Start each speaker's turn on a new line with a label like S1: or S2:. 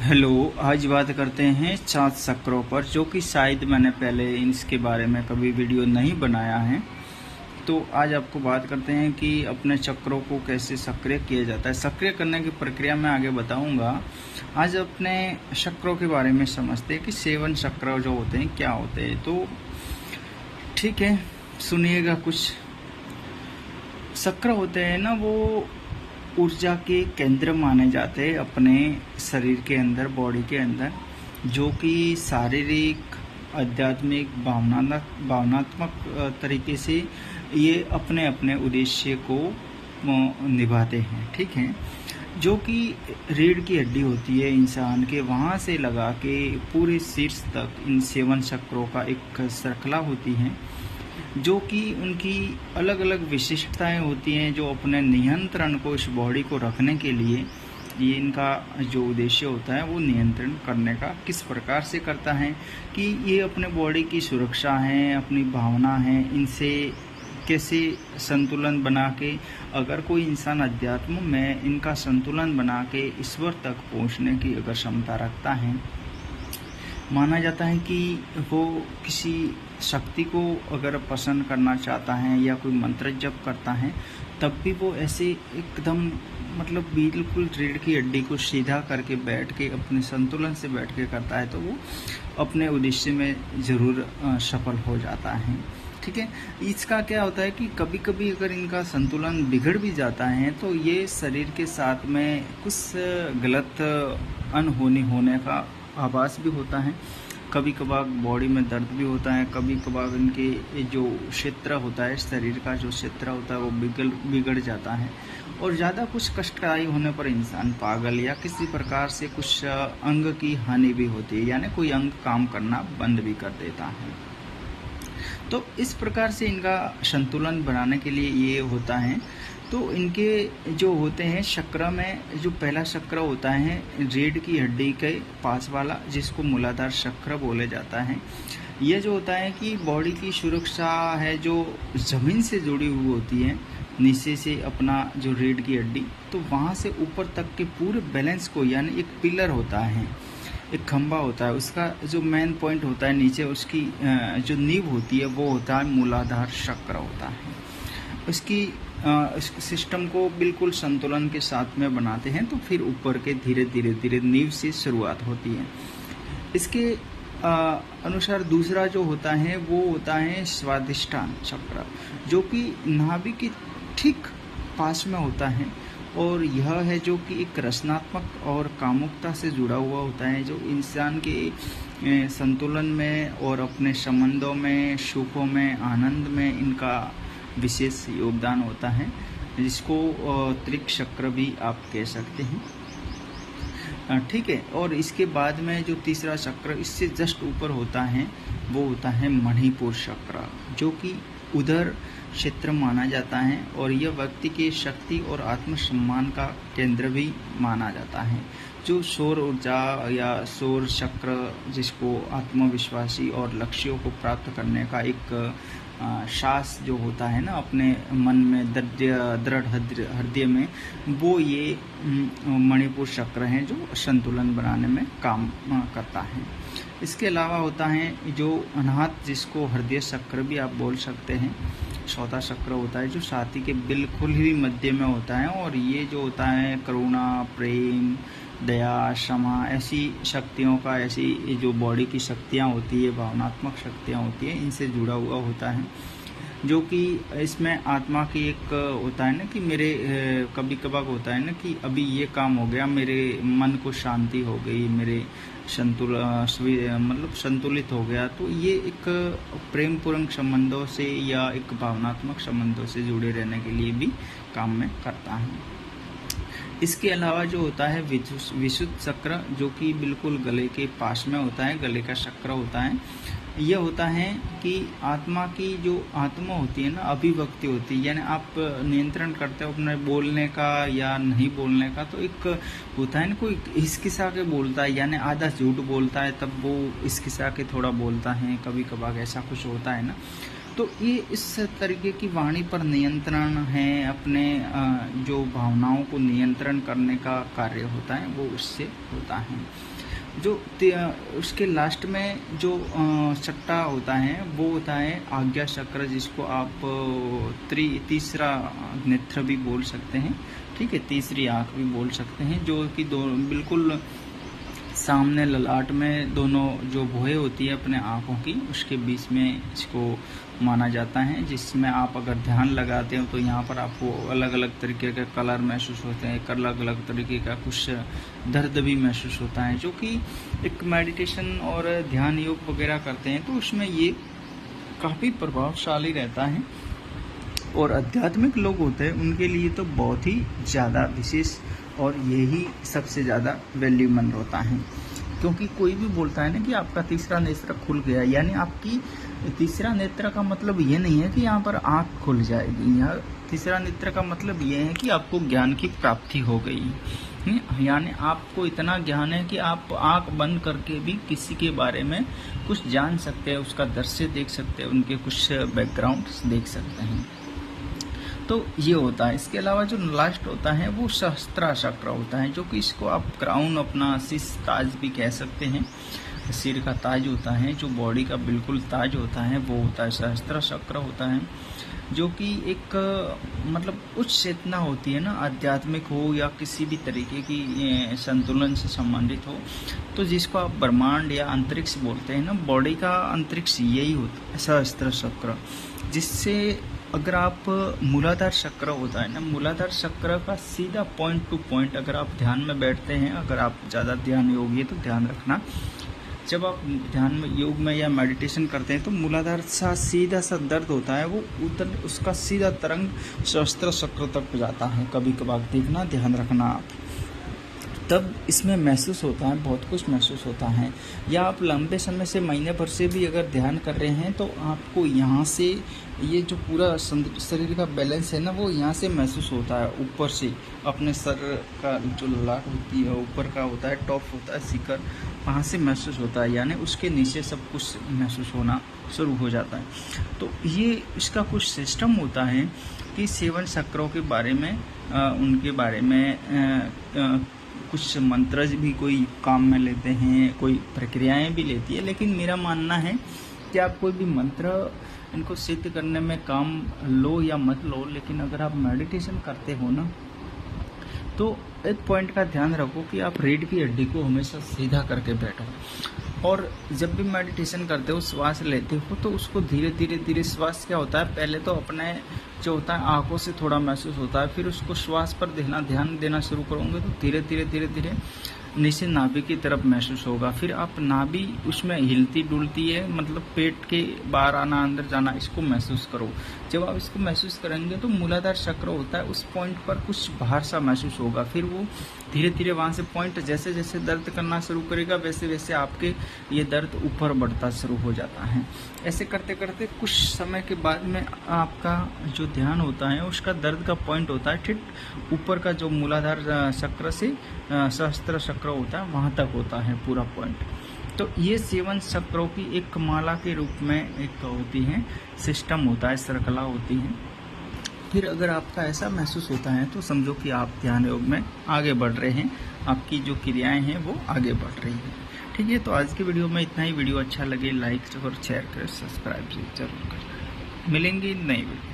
S1: Hello. आज बात करते हैं 7 चक्रों पर, जो कि शायद मैंने पहले इसके बारे में कभी वीडियो नहीं बनाया है। तो आज आपको बात करते हैं कि अपने चक्रों को कैसे सक्रिय किया जाता है। सक्रिय करने की प्रक्रिया मैं आगे बताऊंगा। आज अपने चक्रों के बारे में समझते हैं कि 7 चक्र जो होते हैं क्या होते हैं। तो ठीक है, सुनिएगा। कुछ चक्र होते हैं ना, वो ऊर्जा के केंद्र माने जाते हैं अपने शरीर के अंदर, बॉडी के अंदर, जो कि शारीरिक, आध्यात्मिक, भावनात्मक तरीके से ये अपने अपने उद्देश्य को निभाते हैं। ठीक है, जो कि रीढ़ की हड्डी होती है इंसान के, वहाँ से लगा के पूरे शीर्ष तक इन 7 चक्रों का एक श्रृंखला होती है, जो कि उनकी अलग अलग विशिष्टताएं होती हैं, जो अपने नियंत्रण को, इस बॉडी को रखने के लिए ये इनका जो उद्देश्य होता है वो नियंत्रण करने का किस प्रकार से करता है, कि ये अपने बॉडी की सुरक्षा है, अपनी भावना है, इनसे कैसे संतुलन बना के, अगर कोई इंसान अध्यात्म में इनका संतुलन बना के ईश्वर तक पहुंचने की अगर क्षमता रखता है, माना जाता है कि वो किसी शक्ति को अगर पसंद करना चाहता है या कोई मंत्र जप करता है, तब भी वो ऐसे एकदम बिल्कुल रीढ़ की हड्डी को सीधा करके बैठ के, अपने संतुलन से बैठ के करता है, तो वो अपने उद्देश्य में ज़रूर सफल हो जाता है। ठीक है, इसका क्या होता है कि कभी कभी अगर इनका संतुलन बिगड़ भी जाता है, तो ये शरीर के साथ में कुछ गलत अनहोनी होने का आभास भी होता है। कभी कभार बॉडी में दर्द भी होता है, कभी कभार इनके जो क्षेत्र होता है, शरीर का जो क्षेत्र होता है वो बिगड़ जाता है, और ज़्यादा कुछ कष्टदायी होने पर इंसान पागल या किसी प्रकार से कुछ अंग की हानि भी होती है, यानी कोई अंग काम करना बंद भी कर देता है। तो इस प्रकार से इनका संतुलन बनाने के लिए ये होता है। तो इनके जो होते हैं चक्र में, जो पहला चक्र होता है रीढ़ की हड्डी के पास वाला, जिसको मूलाधार चक्र बोले जाता है। ये जो होता है कि बॉडी की सुरक्षा है, जो ज़मीन से जुड़ी हुई होती है, नीचे से अपना जो रीढ़ की हड्डी, तो वहाँ से ऊपर तक के पूरे बैलेंस को, यानी एक पिलर होता है, एक खंभा होता है, उसका जो मेन पॉइंट होता है नीचे, उसकी जो नींव होती है वो होता है मूलाधार चक्र होता है। इसकी इस सिस्टम को बिल्कुल संतुलन के साथ में बनाते हैं, तो फिर ऊपर के धीरे धीरे नींव से शुरुआत होती है। इसके अनुसार दूसरा जो होता है वो होता है स्वादिष्ठान चक्र, जो कि नाभि के ठीक पास में होता है, और यह है जो कि एक रचनात्मक और कामुकता से जुड़ा हुआ होता है, जो इंसान के संतुलन में और अपने संबंधों में, सुखों में, आनंद में इनका विशेष योगदान होता है, जिसको त्रिक चक्र भी आप कह सकते हैं। ठीक है, और इसके बाद में जो तीसरा चक्र इससे जस्ट ऊपर होता है वो होता है मणिपुर चक्र, जो कि उधर क्षेत्र माना जाता है, और यह व्यक्ति के शक्ति और आत्मसम्मान का केंद्र भी माना जाता है। जो सौर ऊर्जा या सौर चक्र, जिसको आत्मविश्वासी और लक्ष्यों को प्राप्त करने का एक साहस जो होता है ना अपने मन में, दृढ़ हृदय में, वो ये मणिपुर चक्र हैं, जो संतुलन बनाने में काम करता है। इसके अलावा होता है जो अनाहत, जिसको हृदय चक्र भी आप बोल सकते हैं, चौथा चक्र होता है, जो छाती के बिल्कुल ही मध्य में होता है, और ये जो होता है करुणा, प्रेम, दया, क्षमा, ऐसी शक्तियों का, ऐसी जो बॉडी की शक्तियाँ होती है, भावनात्मक शक्तियाँ होती है, इनसे जुड़ा हुआ होता है। जो कि इसमें आत्मा की एक होता है ना कि मेरे कभी कभार होता है ना कि अभी ये काम हो गया, मेरे मन को शांति हो गई, मेरे संतुलित हो गया, तो ये एक प्रेम पूर्ण संबंधों से या एक भावनात्मक संबंधों से जुड़े रहने के लिए भी काम में करता है। इसके अलावा जो होता है विशुद्ध चक्र, जो कि बिल्कुल गले के पास में होता है, गले का चक्र होता है। यह होता है कि आत्मा की जो आत्मा होती है ना, अभिव्यक्ति होती है, यानी आप नियंत्रण करते हो अपने बोलने का या नहीं बोलने का। तो एक होता है ना, कोई हिचकिचा के बोलता है, यानी आधा झूठ बोलता है, तब वो हिचकिचा के थोड़ा बोलता है, कभी कभार ऐसा कुछ होता है ना। तो ये इस तरीके की वाणी पर नियंत्रण है, अपने जो भावनाओं को नियंत्रण करने का कार्य होता है वो उससे होता है। जो उसके लास्ट में जो छठा होता है वो होता है आज्ञा चक्र, जिसको आप तीसरा नेत्र भी बोल सकते हैं, ठीक है, तीसरी आँख भी बोल सकते हैं, जो कि दो बिल्कुल सामने ललाट में दोनों जो भुएं होती है अपने आँखों की, उसके बीच में इसको माना जाता है। जिसमें आप अगर ध्यान लगाते हो तो यहाँ पर आपको अलग अलग तरीके के कलर महसूस होते हैं, अलग अलग तरीके का कुछ दर्द भी महसूस होता है, जो कि एक मेडिटेशन और ध्यान योग वगैरह करते हैं तो उसमें ये काफ़ी प्रभावशाली रहता है। और आध्यात्मिक लोग होते हैं उनके लिए तो बहुत ही ज़्यादा विशेष और यही सबसे ज़्यादा वैल्यूमंद होता है, क्योंकि कोई भी बोलता है ना कि आपका तीसरा नेत्र खुल गया, यानी आपकी तीसरा नेत्र का मतलब ये नहीं है कि यहाँ पर आँख खुल जाएगी। यहाँ तीसरा नेत्र का मतलब ये है कि आपको ज्ञान की प्राप्ति हो गई, यानी आपको इतना ज्ञान है कि आप आँख बंद करके भी किसी के बारे में कुछ जान सकते हैं, उसका दृश्य देख सकते हैं, उनके कुछ बैकग्राउंड देख सकते हैं। तो ये होता है। इसके अलावा जो लास्ट होता है वो सहस्त्रा चक्र होता है, जो कि इसको आप क्राउन, अपना शीश ताज भी कह सकते हैं। सिर का ताज होता है, जो बॉडी का बिल्कुल ताज होता है वो होता है सहस्त्रा चक्र होता है, जो कि एक मतलब उच्च चेतना होती है ना, आध्यात्मिक हो या किसी भी तरीके की संतुलन से संबंधित हो, तो जिसको आप ब्रह्मांड या अंतरिक्ष बोलते हैं ना, बॉडी का अंतरिक्ष यही होता है सहस्त्रा चक्र। जिससे अगर आप मूलाधार चक्र होता है ना, मूलाधार चक्र का सीधा पॉइंट टू पॉइंट अगर आप ध्यान में बैठते हैं, अगर आप ज़्यादा ध्यान योगी है तो ध्यान रखना, जब आप ध्यान में योग में या मेडिटेशन करते हैं तो मूलाधार सा सीधा सा दर्द होता है वो उधर उसका सीधा तरंग सहस्त्र चक्र तक जाता है। कभी कभार देखना, ध्यान रखना आप, तब इसमें महसूस होता है, बहुत कुछ महसूस होता है। या आप लंबे समय से, महीने भर से भी अगर ध्यान कर रहे हैं तो आपको यहाँ से ये जो पूरा शरीर का बैलेंस है ना वो यहाँ से महसूस होता है, ऊपर से अपने सर का जो ललाट होती है ऊपर का होता है, टॉप होता है शिखर, वहाँ से महसूस होता है, यानी उसके नीचे सब कुछ महसूस होना शुरू हो जाता है। तो ये इसका कुछ सिस्टम होता है कि 7 चक्रों के बारे में उनके बारे में कुछ मंत्र भी कोई काम में लेते हैं, कोई प्रक्रियाएं भी लेती है, लेकिन मेरा मानना है कि आप कोई भी मंत्र इनको सिद्ध करने में काम लो या मत लो, लेकिन अगर आप मेडिटेशन करते हो ना तो एक पॉइंट का ध्यान रखो कि आप रीढ़ की हड्डी को हमेशा सीधा करके बैठो, और जब भी मेडिटेशन करते हो, श्वास लेते हो तो उसको धीरे धीरे धीरे, श्वास क्या होता है, पहले तो अपने जो होता है आंखों से थोड़ा महसूस होता है, फिर उसको श्वास पर ध्यान देना शुरू करोगे तो धीरे धीरे धीरे धीरे नीचे नाभि की तरफ महसूस होगा। फिर आप नाभि उसमें हिलती डुलती है, मतलब पेट के बाहर आना अंदर जाना, इसको महसूस करो। जब आप इसको महसूस करेंगे तो मूलाधार चक्र होता है, उस पॉइंट पर कुछ बाहर सा महसूस होगा, फिर वो धीरे धीरे वहाँ से पॉइंट जैसे जैसे दर्द करना शुरू करेगा वैसे वैसे आपके ये दर्द ऊपर बढ़ता शुरू हो जाता है। ऐसे करते करते कुछ समय के बाद में आपका जो ध्यान होता है उसका दर्द का पॉइंट होता है ठीक ऊपर का, जो मूलाधार चक्र से सहस्त्र चक्र होता है वहाँ तक होता है पूरा पॉइंट। तो ये 7 चक्रों की एक माला के रूप में एक होती है, सिस्टम होता है, श्रृंखला होती है। फिर अगर आपका ऐसा महसूस होता है तो समझो कि आप ध्यान योग में आगे बढ़ रहे हैं, आपकी जो क्रियाएं हैं वो आगे बढ़ रही हैं। ठीक है, तो आज की वीडियो में इतना ही। वीडियो अच्छा लगे लाइक और शेयर करें, सब्सक्राइब जरूर करें। मिलेंगे नई वीडियो।